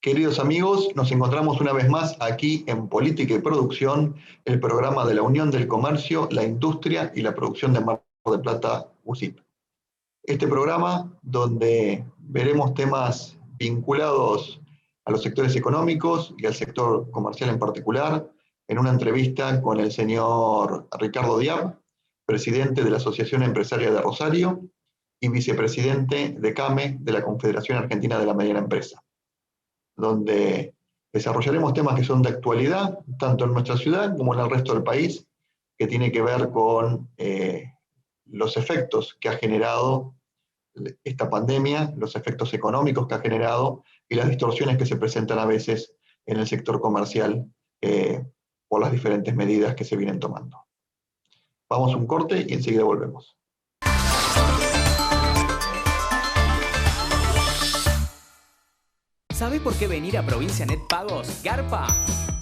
Queridos amigos, nos encontramos una vez más aquí en Política y Producción, el programa de la Unión del Comercio, la Industria y la Producción de Mar del Plata, UCIP. Este programa donde veremos temas vinculados a los sectores económicos y al sector comercial en particular, en una entrevista con el señor Ricardo Diab, presidente de la Asociación Empresaria de Rosario y vicepresidente de CAME de la Confederación Argentina de la Mediana Empresa, donde desarrollaremos temas que son de actualidad, tanto en nuestra ciudad como en el resto del país, que tiene que ver con los efectos que ha generado esta pandemia, los efectos económicos que ha generado y las distorsiones que se presentan a veces en el sector comercial por las diferentes medidas que se vienen tomando. Vamos a un corte y enseguida volvemos. ¿Sabés por qué venir a Provincia Net Pagos garpa?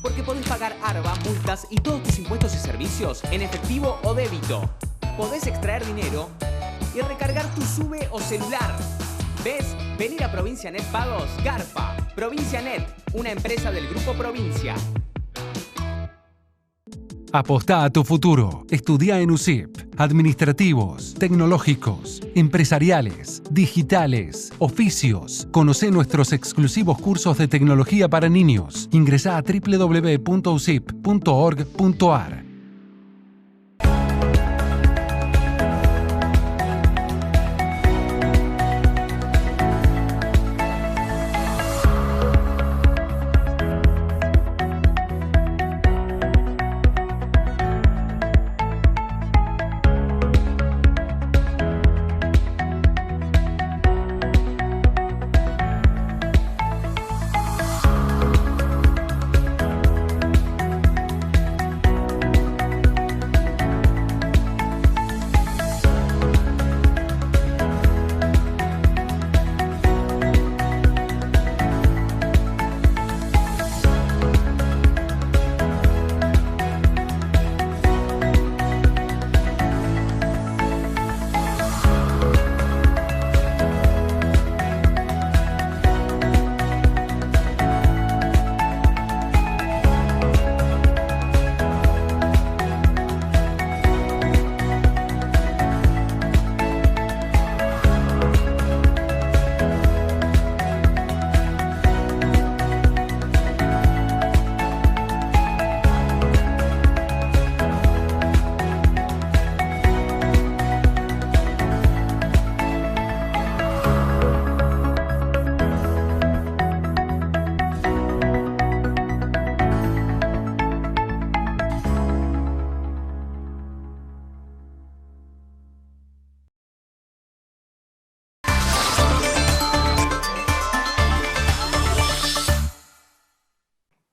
Porque podés pagar ARBA, multas y todos tus impuestos y servicios en efectivo o débito. Podés extraer dinero y recargar tu SUBE o celular. ¿Ves? Venir a Provincia Net Pagos garpa. Provincia Net, una empresa del Grupo Provincia. Apostá a tu futuro. Estudia en UCIP. Administrativos, tecnológicos, empresariales, digitales, oficios. Conocé nuestros exclusivos cursos de tecnología para niños. Ingresá a www.ucip.org.ar.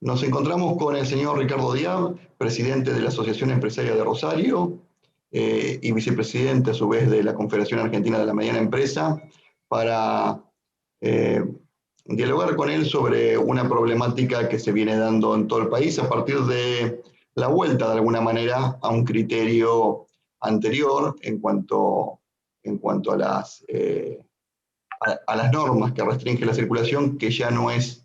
Nos encontramos con el señor Ricardo Diab, presidente de la Asociación Empresaria de Rosario y vicepresidente a su vez de la Confederación Argentina de la Mediana Empresa, para dialogar con él sobre una problemática que se viene dando en todo el país a partir de la vuelta de alguna manera a un criterio anterior en cuanto a las normas que restringen la circulación, que ya no es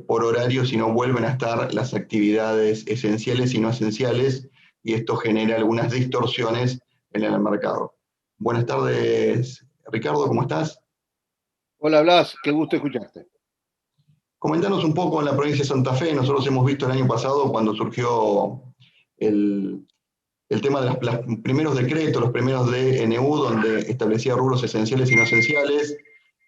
por horario, sino vuelven a estar las actividades esenciales y no esenciales, y esto genera algunas distorsiones en el mercado. Buenas tardes, Ricardo, ¿cómo estás? Hola Blas, qué gusto escucharte. Comentanos un poco en la provincia de Santa Fe. Nosotros hemos visto el año pasado cuando surgió el tema de los primeros decretos, los primeros DNU, donde establecía rubros esenciales y no esenciales,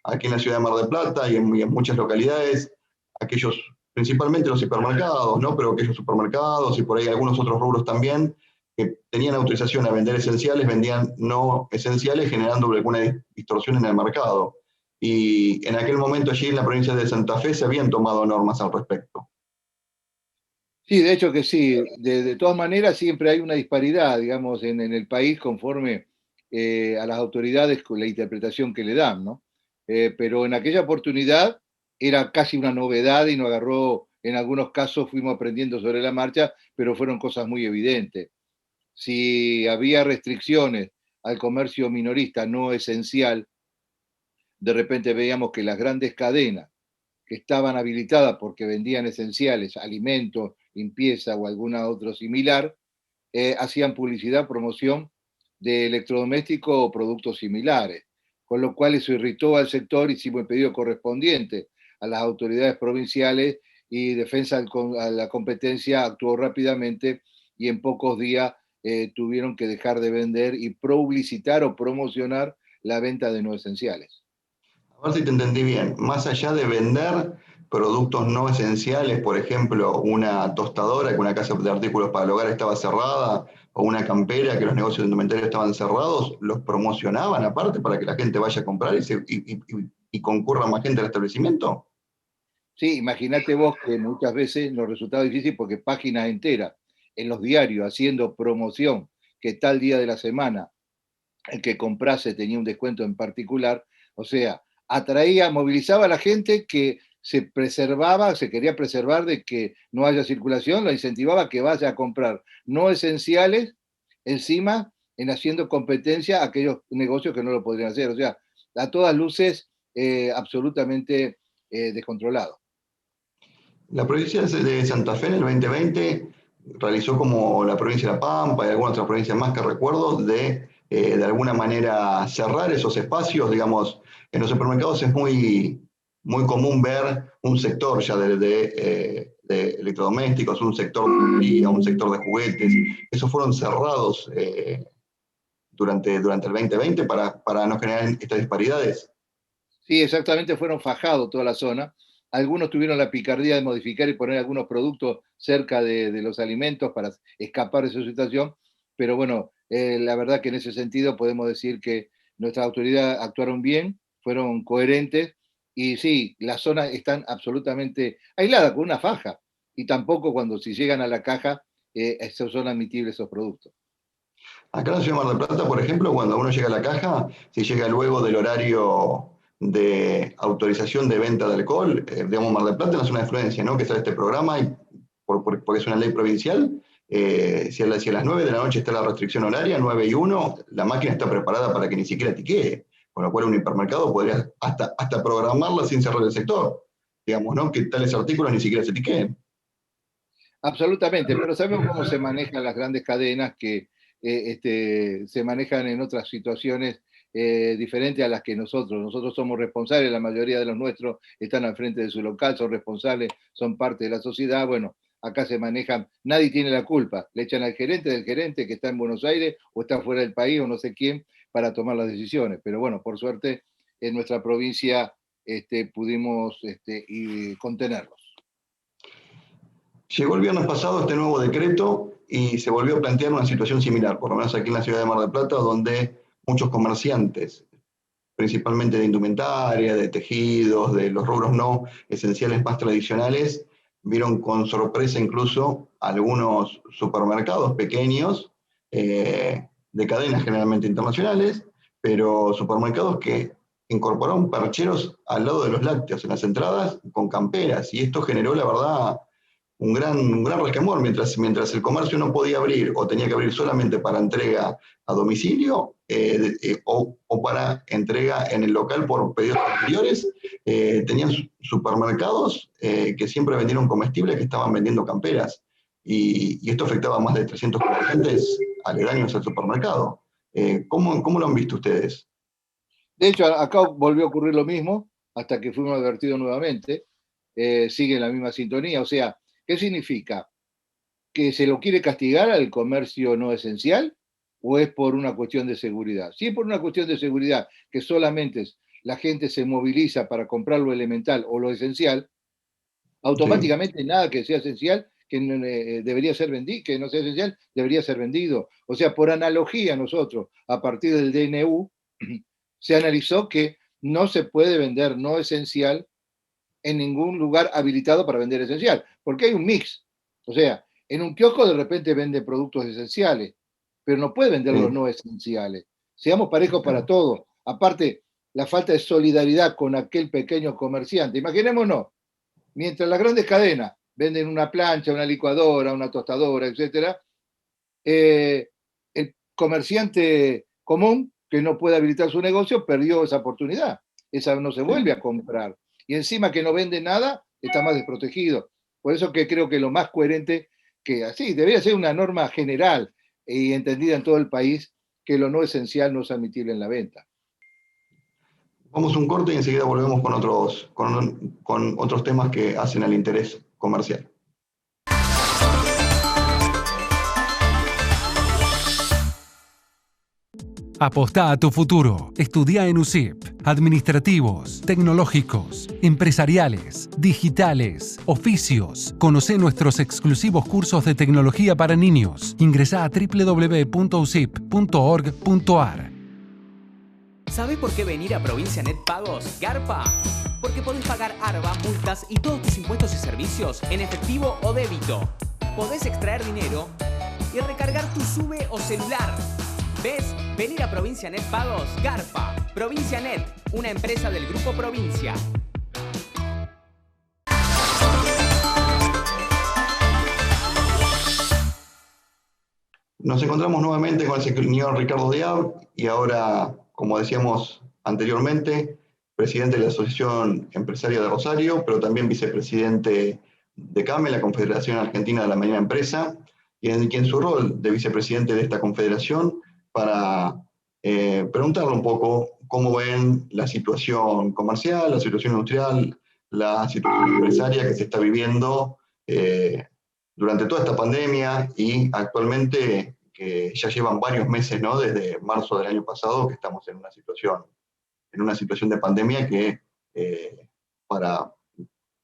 aquí en la ciudad de Mar del Plata y en muchas localidades, aquellos, principalmente los hipermercados, ¿no? Pero aquellos supermercados y por ahí algunos otros rubros también, que tenían autorización a vender esenciales, vendían no esenciales, generando alguna distorsión en el mercado. Y en aquel momento allí en la provincia de Santa Fe se habían tomado normas al respecto. Sí, de hecho que sí. De todas maneras, siempre hay una disparidad, digamos, en el país conforme a las autoridades con la interpretación que le dan, ¿no? Pero en aquella oportunidad era casi una novedad y nos agarró, en algunos casos fuimos aprendiendo sobre la marcha, pero fueron cosas muy evidentes. Si había restricciones al comercio minorista no esencial, de repente veíamos que las grandes cadenas que estaban habilitadas porque vendían esenciales, alimentos, limpieza o alguna otro similar, hacían publicidad, promoción de electrodomésticos o productos similares, con lo cual eso irritó al sector. Hicimos el pedido correspondiente a las autoridades provinciales y Defensa a la Competencia actuó rápidamente y en pocos días tuvieron que dejar de vender y publicitar o promocionar la venta de no esenciales. A ver si te entendí bien. Más allá de vender productos no esenciales, por ejemplo, una tostadora que una casa de artículos para el hogar estaba cerrada, o una campera que los negocios de indumentaria estaban cerrados, los promocionaban aparte para que la gente vaya a comprar y concurra más gente al establecimiento. Sí, imagínate vos que muchas veces nos resultaba difícil porque páginas enteras en los diarios haciendo promoción que tal día de la semana el que comprase tenía un descuento en particular, o sea, atraía, movilizaba a la gente que se preservaba, se quería preservar de que no haya circulación, lo incentivaba a que vaya a comprar no esenciales, encima en haciendo competencia a aquellos negocios que no lo podrían hacer, o sea, a todas luces absolutamente descontrolado. La provincia de Santa Fe en el 2020 realizó, como la provincia de La Pampa y algunas otras provincias más que recuerdo, de alguna manera cerrar esos espacios. Digamos, en los supermercados es muy común ver un sector ya de electrodomésticos, un sector de juguetería, un sector de juguetes. Esos fueron cerrados durante el 2020 para no generar estas disparidades. Sí, exactamente, fueron fajados toda la zona. Algunos tuvieron la picardía de modificar y poner algunos productos cerca de los alimentos para escapar de esa situación, pero bueno, la verdad que en ese sentido podemos decir que nuestras autoridades actuaron bien, fueron coherentes y sí, las zonas están absolutamente aisladas con una faja y tampoco cuando si llegan a la caja esos son admitibles esos productos. Acá en la ciudad de Mar del Plata, por ejemplo, cuando uno llega a la caja, si llega luego del horario de autorización de venta de alcohol, digamos, Mar del Plata no es una influencia, ¿no? Que sale este programa y porque es una ley provincial. Si a las 9 de la noche está la restricción horaria, 9 y 1, la máquina está preparada para que ni siquiera tiquee, con lo cual un hipermercado podría hasta programarla sin cerrar el sector, digamos, ¿no? Que tales artículos ni siquiera se tiqueen. Absolutamente, pero sabemos cómo se manejan las grandes cadenas que se manejan en otras situaciones diferentes a las que nosotros. Nosotros somos responsables, la mayoría de los nuestros están al frente de su local, son responsables, son parte de la sociedad. Bueno, acá se manejan, nadie tiene la culpa, le echan al gerente del gerente que está en Buenos Aires o está fuera del país o no sé quién para tomar las decisiones. Pero bueno, por suerte en nuestra provincia pudimos y contenerlos. Llegó el viernes pasado este nuevo decreto y se volvió a plantear una situación similar, por lo menos aquí en la ciudad de Mar del Plata, donde muchos comerciantes, principalmente de indumentaria, de tejidos, de los rubros no esenciales más tradicionales, vieron con sorpresa incluso algunos supermercados pequeños, de cadenas generalmente internacionales, pero supermercados que incorporaron percheros al lado de los lácteos en las entradas con camperas, y esto generó, la verdad, un gran resquemor. Mientras el comercio no podía abrir o tenía que abrir solamente para entrega a domicilio o para entrega en el local por pedidos anteriores, tenían supermercados que siempre vendieron comestibles que estaban vendiendo camperas. Y esto afectaba a más de 300 comerciantes aledaños al supermercado. ¿Cómo lo han visto ustedes? De hecho, acá volvió a ocurrir lo mismo hasta que fuimos advertidos nuevamente. Sigue la misma sintonía. O sea, ¿qué significa? ¿Que se lo quiere castigar al comercio no esencial o es por una cuestión de seguridad? Si es por una cuestión de seguridad, que solamente la gente se moviliza para comprar lo elemental o lo esencial, Sí. automáticamente nada que sea esencial que debería ser vendido, que no sea esencial, debería ser vendido. O sea, por analogía nosotros, a partir del DNU, se analizó que no se puede vender no esencial en ningún lugar habilitado para vender esencial, porque hay un mix. O sea, en un kiosco de repente vende productos esenciales, pero no puede vender los Sí, no esenciales. Seamos parejos para claro. todo. Aparte, la falta de solidaridad con aquel pequeño comerciante. Imaginémonos, mientras las grandes cadenas venden una plancha, una licuadora, una tostadora, etcétera, el comerciante común que no puede habilitar su negocio perdió esa oportunidad. Esa no se vuelve Sí. a comprar. y encima que no vende nada, está más desprotegido. Por eso que creo que lo más coherente, que así, debería ser una norma general y entendida en todo el país, que lo no esencial no es admitible en la venta. Vamos a un corte y enseguida volvemos con otros temas que hacen al interés comercial. Apostá a tu futuro. Estudia en USIP. Administrativos, tecnológicos, empresariales, digitales, oficios. Conocé nuestros exclusivos cursos de tecnología para niños. Ingresá a www.usip.org.ar. ¿Sabés por qué venir a Provincia Net Pagos? ¿Garpa? Porque podés pagar ARBA, multas y todos tus impuestos y servicios en efectivo o débito. Podés extraer dinero y recargar tu SUBE o celular. ¿Ves? Venir a Provincia Net Pagos, Garpa. Provincia Net, una empresa del Grupo Provincia. Nos encontramos nuevamente con el señor Ricardo Diab y ahora, como decíamos anteriormente, presidente de la Asociación Empresaria de Rosario, pero también vicepresidente de CAME, la Confederación Argentina de la Mediana Empresa, y en su rol de vicepresidente de esta confederación, para preguntarle un poco cómo ven la situación comercial, la situación industrial, la situación empresaria que se está viviendo durante toda esta pandemia y actualmente que ya llevan varios meses, ¿no? Desde marzo del año pasado que estamos en una situación de pandemia que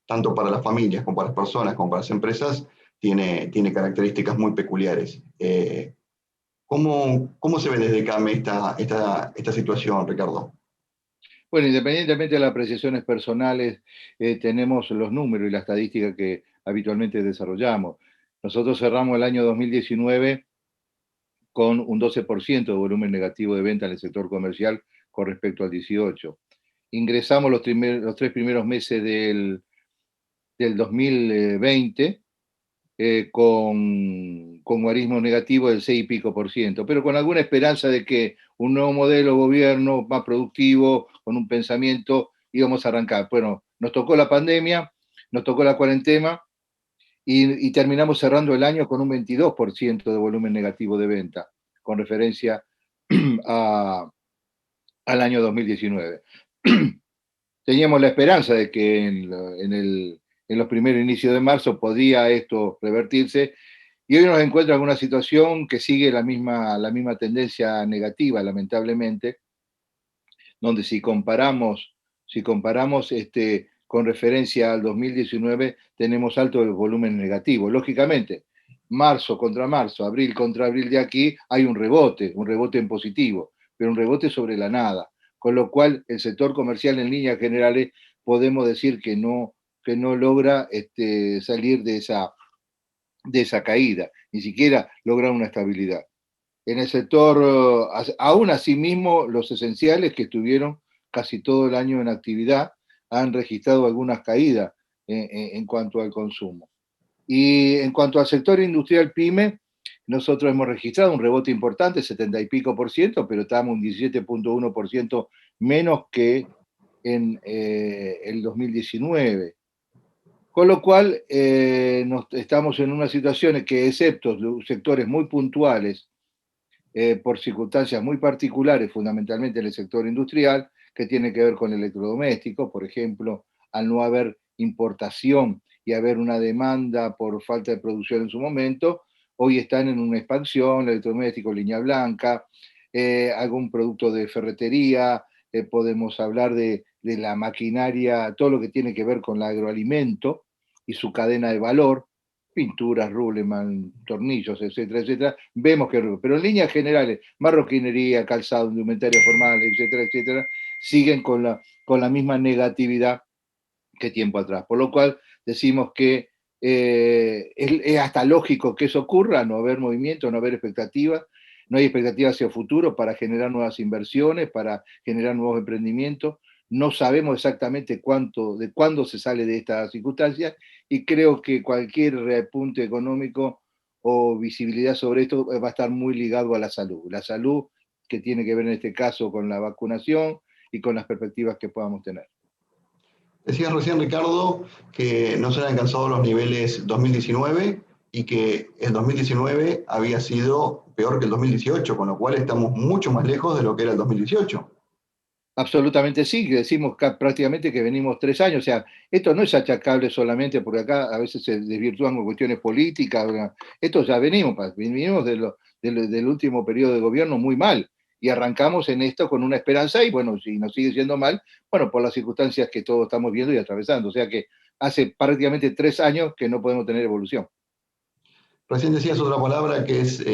tanto para las familias como para las personas como para las empresas tiene características muy peculiares. ¿Cómo se ve desde CAME esta situación, Ricardo? Bueno, independientemente de las apreciaciones personales, tenemos los números y la estadística que habitualmente desarrollamos. Nosotros cerramos el año 2019 con un 12% de volumen negativo de venta en el sector comercial con respecto al 18. Ingresamos los 3 primeros meses del 2020 con guarismo negativo del 6 y pico por ciento, pero con alguna esperanza de que un nuevo modelo de gobierno más productivo, con un pensamiento, íbamos a arrancar. Bueno, nos tocó la pandemia, nos tocó la cuarentena y terminamos cerrando el año con un 22% de volumen negativo de venta, con referencia al año 2019. Teníamos la esperanza de que en los primeros inicios de marzo podía esto revertirse, y hoy nos encuentra en una situación que sigue la misma tendencia negativa, lamentablemente, donde si comparamos con referencia al 2019, tenemos alto volumen negativo. Lógicamente, marzo contra marzo, abril contra abril de aquí, hay un rebote en positivo, pero un rebote sobre la nada. Con lo cual, el sector comercial en líneas generales podemos decir que no logra salir de esa caída, ni siquiera lograr una estabilidad. En el sector, aún así mismo, los esenciales que estuvieron casi todo el año en actividad han registrado algunas caídas en cuanto al consumo. Y en cuanto al sector industrial PYME, nosotros hemos registrado un rebote importante, 70 y pico por ciento, pero estamos un 17.1% menos que en el 2019. Con lo cual, estamos en una situación en que, excepto los sectores muy puntuales, por circunstancias muy particulares, fundamentalmente en el sector industrial, que tiene que ver con electrodomésticos, por ejemplo, al no haber importación y haber una demanda por falta de producción en su momento, hoy están en una expansión, electrodomésticos, línea blanca, algún producto de ferretería, podemos hablar de la maquinaria, todo lo que tiene que ver con el agroalimento y su cadena de valor, pinturas, ruleman, tornillos, etcétera, etcétera, vemos que, pero en líneas generales, marroquinería, calzado, indumentaria formal, etcétera, etcétera, siguen con la misma negatividad que tiempo atrás. Por lo cual decimos que es hasta lógico que eso ocurra, no haber movimiento, no haber expectativas, no hay expectativas hacia el futuro para generar nuevas inversiones, para generar nuevos emprendimientos. No sabemos exactamente de cuándo se sale de esta circunstancia, y creo que cualquier repunte económico o visibilidad sobre esto va a estar muy ligado a la salud. La salud que tiene que ver en este caso con la vacunación y con las perspectivas que podamos tener. Decías recién, Ricardo, que no se han alcanzado los niveles 2019 y que el 2019 había sido peor que el 2018, con lo cual estamos mucho más lejos de lo que era el 2018. Absolutamente sí, que decimos prácticamente que venimos 3 años, o sea, esto no es achacable solamente porque acá a veces se desvirtúan con cuestiones políticas, esto ya venimos del último periodo de gobierno muy mal, y arrancamos en esto con una esperanza, y bueno, si nos sigue siendo mal, bueno, por las circunstancias que todos estamos viendo y atravesando, o sea que hace prácticamente 3 años que no podemos tener evolución. Recién decías otra palabra que es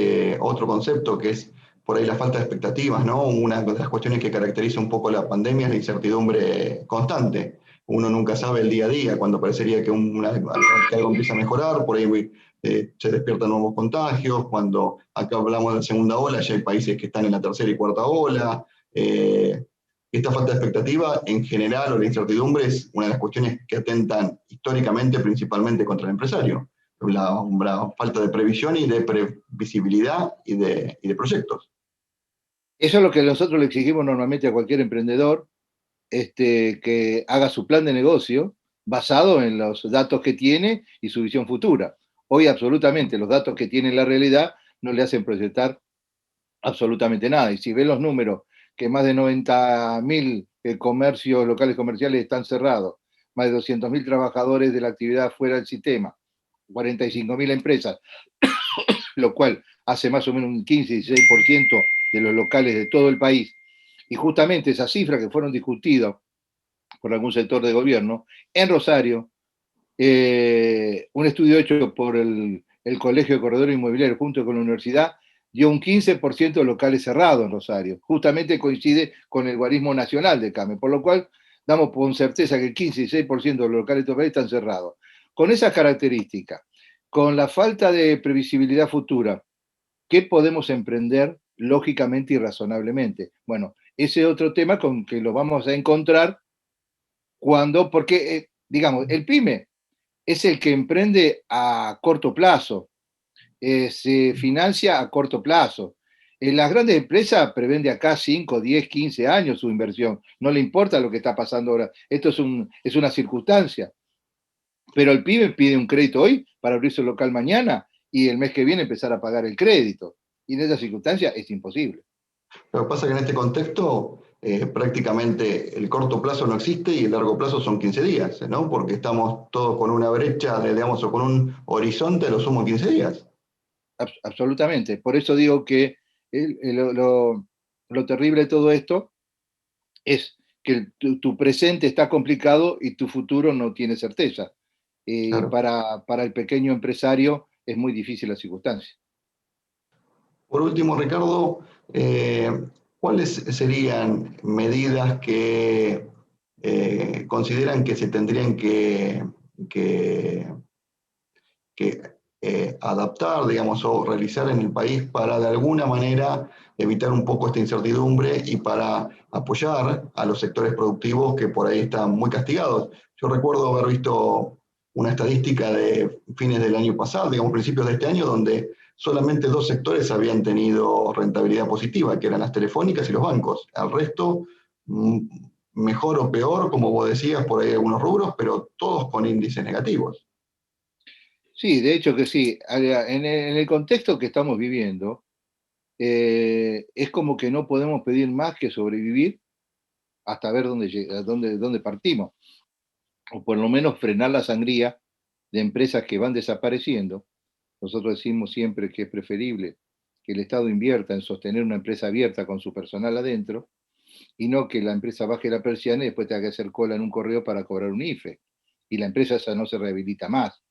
otro concepto, que es por ahí la falta de expectativas, ¿no? Una de las cuestiones que caracteriza un poco la pandemia es la incertidumbre constante. Uno nunca sabe el día a día, cuando parecería que algo empieza a mejorar, por ahí se despiertan nuevos contagios, cuando acá hablamos de la segunda ola, ya hay países que están en la tercera y cuarta ola. Esta falta de expectativa en general o la incertidumbre es una de las cuestiones que atentan históricamente principalmente contra el empresario. La falta de previsión y de previsibilidad y de proyectos. Eso es lo que nosotros le exigimos normalmente a cualquier emprendedor, que haga su plan de negocio basado en los datos que tiene y su visión futura. Hoy absolutamente los datos que tiene en la realidad no le hacen proyectar absolutamente nada. Y si ve los números, que más de 90.000 comercios, locales comerciales están cerrados, más de 200.000 trabajadores de la actividad fuera del sistema, 45.000 empresas, lo cual hace más o menos un 15-16% de los locales de todo el país. Y justamente esas cifras que fueron discutidas por algún sector de gobierno, en Rosario, un estudio hecho por el Colegio de Corredores Inmobiliarios junto con la universidad dio un 15% de locales cerrados en Rosario. Justamente coincide con el guarismo nacional de CAME, por lo cual damos con certeza que el 15 y 6% de los locales de todo el país están cerrados. Con esas características, con la falta de previsibilidad futura, ¿qué podemos emprender lógicamente y razonablemente? Bueno, ese es otro tema con que lo vamos a encontrar porque, digamos, el PYME es el que emprende a corto plazo, se financia a corto plazo. Las grandes empresas prevén de acá 5, 10, 15 años su inversión. No le importa lo que está pasando ahora. Esto es una circunstancia. Pero el PYME pide un crédito hoy para abrir su local mañana y el mes que viene empezar a pagar el crédito. Y en esa circunstancia es imposible. Lo que pasa es que en este contexto prácticamente el corto plazo no existe y el largo plazo son 15 días, ¿no? Porque estamos todos con una brecha, digamos, o con un horizonte de lo sumo 15 días. Absolutamente. Por eso digo que lo terrible de todo esto es que tu presente está complicado y tu futuro no tiene certeza. Claro. Para el pequeño empresario es muy difícil la circunstancia. Por último, Ricardo, ¿cuáles serían medidas que consideran que se tendrían que, que adaptar, digamos, o realizar en el país para de alguna manera evitar un poco esta incertidumbre y para apoyar a los sectores productivos que por ahí están muy castigados? Yo recuerdo haber visto una estadística de fines del año pasado, digamos, principios de este año, donde solamente 2 sectores habían tenido rentabilidad positiva, que eran las telefónicas y los bancos. Al resto, mejor o peor, como vos decías, por ahí algunos rubros, pero todos con índices negativos. Sí, de hecho que sí. En el contexto que estamos viviendo, es como que no podemos pedir más que sobrevivir hasta ver dónde partimos, o por lo menos frenar la sangría de empresas que van desapareciendo. Nosotros decimos siempre que es preferible que el Estado invierta en sostener una empresa abierta con su personal adentro y no que la empresa baje la persiana y después tenga que hacer cola en un correo para cobrar un IFE. Y la empresa esa no se rehabilita más.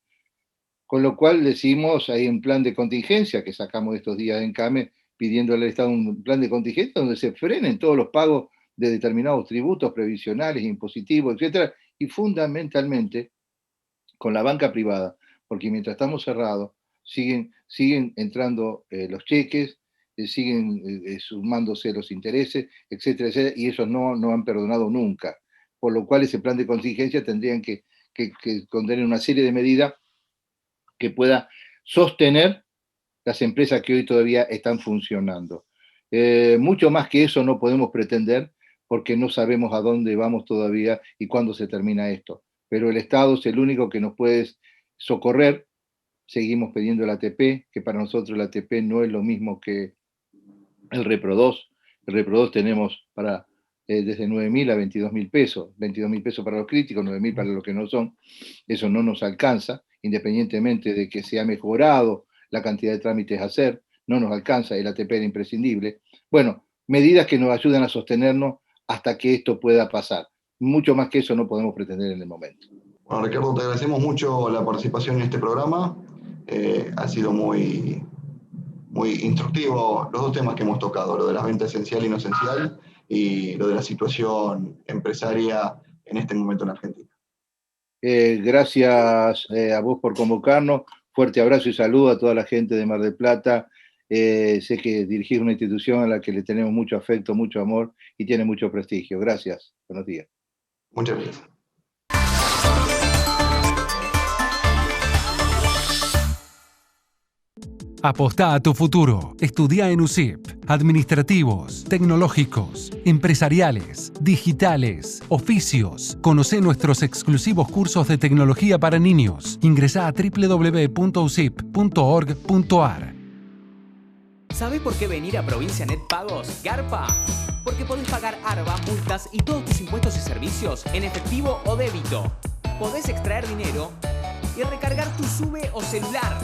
Con lo cual decimos, hay un plan de contingencia que sacamos estos días en CAME, pidiéndole al Estado un plan de contingencia donde se frenen todos los pagos de determinados tributos previsionales, impositivos, etcétera, y fundamentalmente con la banca privada, porque mientras estamos cerrados, siguen entrando los cheques, siguen sumándose los intereses, etcétera, etcétera, y esos no han perdonado nunca. Por lo cual ese plan de contingencia tendrían que contener una serie de medidas que pueda sostener las empresas que hoy todavía están funcionando. Mucho más que eso no podemos pretender, porque no sabemos a dónde vamos todavía y cuándo se termina esto. Pero el Estado es el único que nos puede socorrer. Seguimos pidiendo el ATP, que para nosotros el ATP no es lo mismo que el Repro 2. El Repro 2 tenemos para desde 9.000 a 22.000 pesos. 22.000 pesos para los críticos, 9.000 para los que no son. Eso no nos alcanza, independientemente de que se ha mejorado la cantidad de trámites a hacer, no nos alcanza, el ATP era imprescindible. Bueno, medidas que nos ayudan a sostenernos hasta que esto pueda pasar. Mucho más que eso no podemos pretender en el momento. Bueno, Ricardo, te agradecemos mucho la participación en este programa. Ha sido muy instructivo los dos temas que hemos tocado, lo de la venta esencial y no esencial, y lo de la situación empresaria en este momento en Argentina. Gracias a vos por convocarnos. Fuerte abrazo y saludo a toda la gente de Mar del Plata. Sé que dirigís una institución a la que le tenemos mucho afecto, mucho amor y tiene mucho prestigio. Gracias. Buenos días. Muchas gracias. Apostá a tu futuro. Estudia en USIP. Administrativos, tecnológicos, empresariales, digitales, oficios. Conocé nuestros exclusivos cursos de tecnología para niños. Ingresá a www.usip.org.ar. ¿Sabés por qué venir a Provincia Net Pagos, Garpa? Porque podés pagar ARBA, multas y todos tus impuestos y servicios en efectivo o débito. Podés extraer dinero y recargar tu SUBE o celular.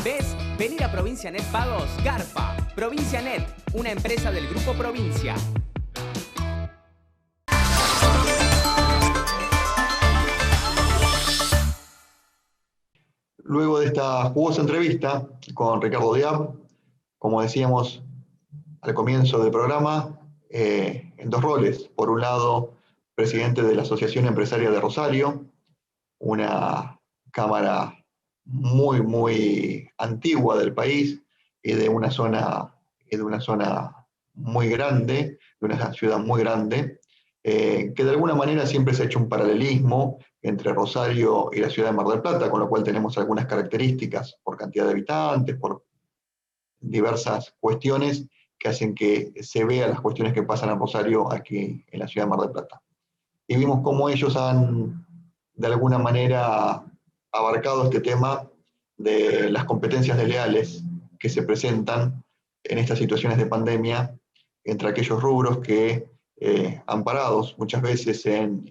¿Ves? Venir a Provincia Net Pagos, Garpa. Provincia Net, una empresa del Grupo Provincia. Luego de esta jugosa entrevista con Ricardo Diab, como decíamos al comienzo del programa, en dos roles. Por un lado, presidente de la Asociación Empresaria de Rosario, una cámara muy antigua del país y de una zona muy grande, de una ciudad muy grande, que de alguna manera siempre se ha hecho un paralelismo entre Rosario y la ciudad de Mar del Plata, con lo cual tenemos algunas características por cantidad de habitantes, por diversas cuestiones que hacen que se vean las cuestiones que pasan en Rosario aquí en la ciudad de Mar del Plata. Y vimos cómo ellos han, de alguna manera, abarcado este tema de las competencias desleales que se presentan en estas situaciones de pandemia entre aquellos rubros que, amparados muchas veces en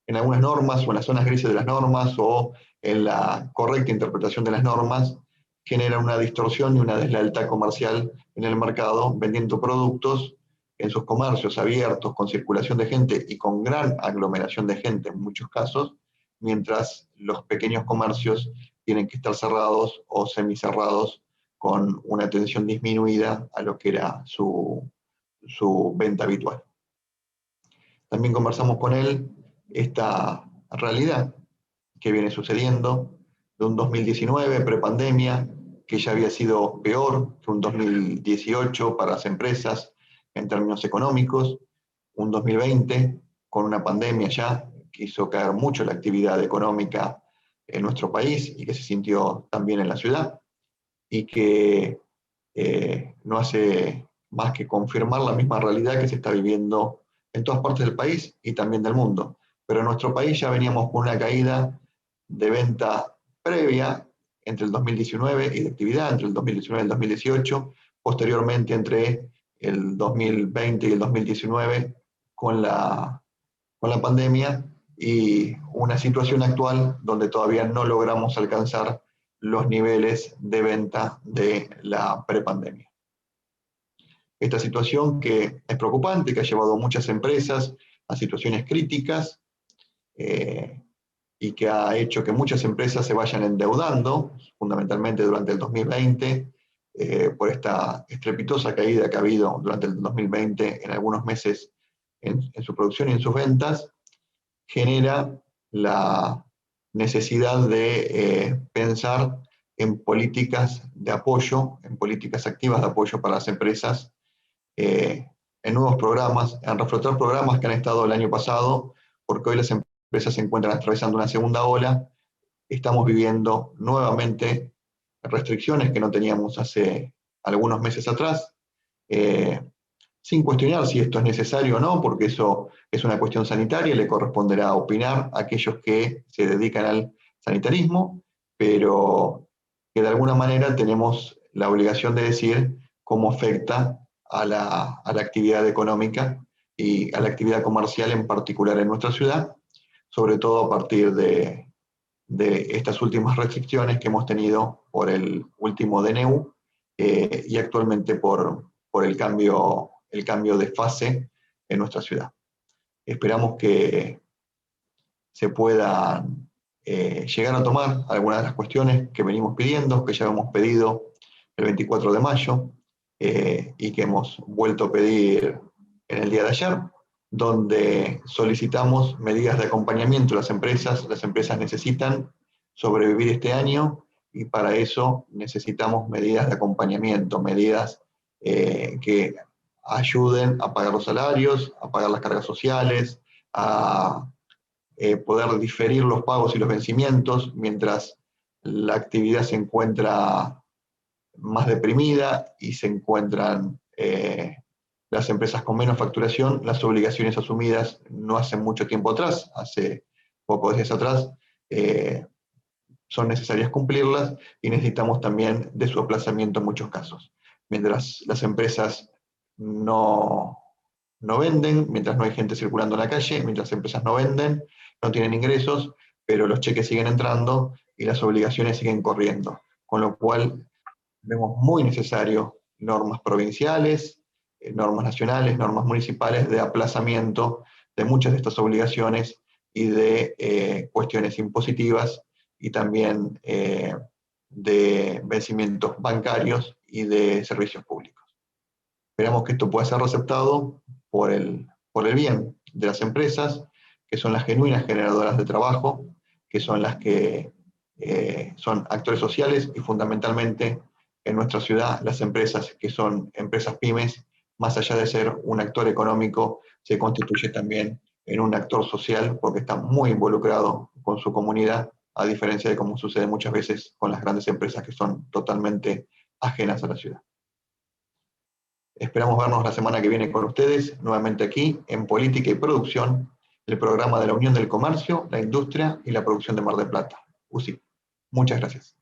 algunas normas o en las zonas grises de las normas o en la correcta interpretación de las normas, generan una distorsión y una deslealtad comercial en el mercado, vendiendo productos en sus comercios abiertos, con circulación de gente y con gran aglomeración de gente en muchos casos, mientras los pequeños comercios tienen que estar cerrados o semicerrados con una atención disminuida a lo que era su venta habitual. También conversamos con él esta realidad que viene sucediendo de un 2019 prepandemia que ya había sido peor que un 2018 para las empresas en términos económicos, un 2020 con una pandemia ya que hizo caer mucho la actividad económica en nuestro país y que se sintió también en la ciudad y que no hace más que confirmar la misma realidad que se está viviendo en todas partes del país y también del mundo. Pero en nuestro país ya veníamos con una caída de venta previa entre el 2019 y de actividad entre el 2019 y el 2018, posteriormente entre el 2020 y el 2019 con la pandemia y una situación actual donde todavía no logramos alcanzar los niveles de venta de la prepandemia. Esta situación que es preocupante, que ha llevado a muchas empresas a situaciones críticas y que ha hecho que muchas empresas se vayan endeudando, fundamentalmente durante el 2020, por esta estrepitosa caída que ha habido durante el 2020 en algunos meses en su producción y en sus ventas, genera la necesidad de pensar en políticas de apoyo, en políticas activas de apoyo para las empresas, en nuevos programas, en reflotar programas que han estado el año pasado, porque hoy las empresas se encuentran atravesando una segunda ola. Estamos viviendo nuevamente restricciones que no teníamos hace algunos meses atrás. sin cuestionar si esto es necesario o no, porque eso es una cuestión sanitaria, le corresponderá opinar a aquellos que se dedican al sanitarismo, pero que de alguna manera tenemos la obligación de decir cómo afecta a la actividad económica y a la actividad comercial en particular en nuestra ciudad, sobre todo a partir de estas últimas restricciones que hemos tenido por el último DNU y actualmente por el cambio de fase en nuestra ciudad. Esperamos que se puedan llegar a tomar algunas de las cuestiones que venimos pidiendo, que ya hemos pedido el 24 de mayo y que hemos vuelto a pedir en el día de ayer, donde solicitamos medidas de acompañamiento a las empresas. Las empresas necesitan sobrevivir este año y para eso necesitamos medidas de acompañamiento, medidas que ayuden a pagar los salarios, a pagar las cargas sociales, a poder diferir los pagos y los vencimientos mientras la actividad se encuentra más deprimida y se encuentran las empresas con menos facturación. Las obligaciones asumidas no hace mucho tiempo atrás, hace pocos días atrás, son necesarias cumplirlas y necesitamos también de su aplazamiento en muchos casos. Mientras las empresas no venden, mientras no hay gente circulando en la calle, mientras las empresas no venden, no tienen ingresos, pero los cheques siguen entrando y las obligaciones siguen corriendo. Con lo cual vemos muy necesario normas provinciales, normas nacionales, normas municipales de aplazamiento de muchas de estas obligaciones y de cuestiones impositivas y también de vencimientos bancarios y de servicios públicos. Esperamos que esto pueda ser aceptado por el bien de las empresas, que son las genuinas generadoras de trabajo, que son las que son actores sociales y fundamentalmente en nuestra ciudad las empresas que son empresas pymes, más allá de ser un actor económico, se constituye también en un actor social porque está muy involucrado con su comunidad, a diferencia de como sucede muchas veces con las grandes empresas que son totalmente ajenas a la ciudad. Esperamos vernos la semana que viene con ustedes, nuevamente aquí en Política y Producción, el programa de la Unión del Comercio, la Industria y la Producción de Mar del Plata, UCIP. Muchas gracias.